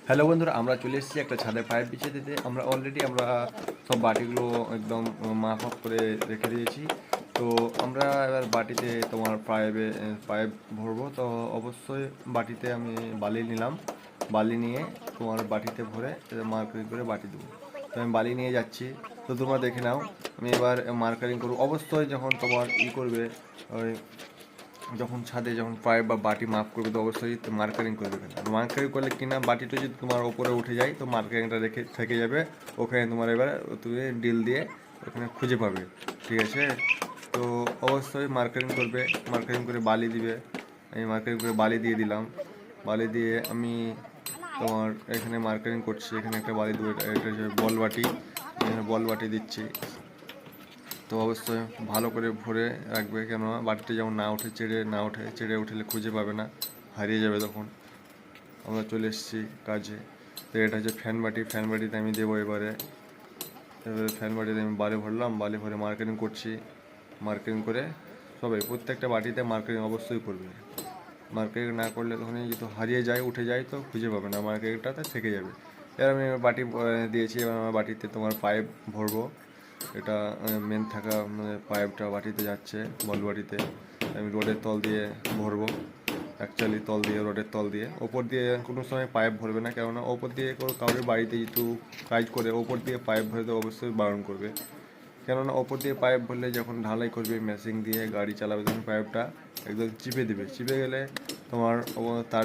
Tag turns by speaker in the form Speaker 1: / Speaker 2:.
Speaker 1: Hello বন্ধুরা, আমরা চলে এসেছি একটা ছাদে পাইপ বিছিয়ে দিতে। আমরা অলরেডি সব বাটিগুলো একদম মাপ করে রেখে দিয়েছি। তো আমরা এবার বাটিতে তোমার পাইপ ভরবো। তো অবশ্যই বাটিতে আমি বালি নিলাম। বালি নিয়ে তোমার বাটিতে ভরে মার্কারিং করে বাটি দেবো। তো আমি বালি নিয়ে যাচ্ছি। তো তোমরা দেখে নাও, আমি এবার মার্কারিং করবো। অবশ্যই যখন তোমার করবে, ওই যখন ছাদে যখন পাইপ বা বাটি মাপ করবে, তো অবশ্যই মার্কারিং করবে। মার্কারিং করলে কিনা বাটিটা যদি তোমার ওপরে উঠে যায়, তো মার্কারিংটা রেখে থেকে যাবে ওখানে। তোমার এবার তুমি ডিল দিয়ে ওখানে খুঁজে পাবে। ঠিক আছে? তো অবশ্যই মার্কারিং করবে। মার্কারিং করে বালি দিবে। আমি মার্কারিং করে বালি দিয়ে দিলাম। বালি দিয়ে আমি তোমার এখানে মার্কারিং করছি। এখানে একটা বালি দেবো। এটা হচ্ছে বল বাটি। এখানে বল বাটি দিচ্ছি। তো অবশ্যই ভালো করে ভরে রাখবে, কেননা বাটিটা যেমন চেড়ে উঠলে খুঁজে পাবে না, হারিয়ে যাবে তখন। আমরা চলে এসেছি কাজে। তো এটা হচ্ছে ফ্যান বাটি। ফ্যান বাটিতে আমি দেবো এবারে ফ্যান বাটিতে আমি বালি ভরলাম। বালি ভরে মার্কেটিং করছি। মার্কেটিং করে সবাই প্রত্যেকটা বাটিতে মার্কেটিং অবশ্যই করবে। মার্কেটিং না করলে তখন যদি হারিয়ে যায়, উঠে যায়, তো খুঁজে পাবে না, মার্কেটিংটাতে থেকে যাবে। এবার আমি বাটি দিয়েছি। এবার আমার বাটিতে তোমার পাইপ ভরবো। এটা মেন থাকা পাইপটা বাটিতে যাচ্ছে, বল বাটিতে। আমি রোডের তল দিয়ে ভরবো। অ্যাকচুয়ালি রোডের তল দিয়ে, ওপর দিয়ে কোনো সময় পাইপ ভরবে না, কেননা ওপর দিয়ে কাউরের বাড়িতে যেহেতু কাজ করে, ওপর দিয়ে পাইপ ভরতে অবশ্যই বারণ করবে। কেননা ওপর দিয়ে পাইপ ভরলে যখন ঢালাই করবে, মেশিন দিয়ে গাড়ি চালাবে, তখন পাইপটা একদম চিপে দেবে। চিপে গেলে তোমার তার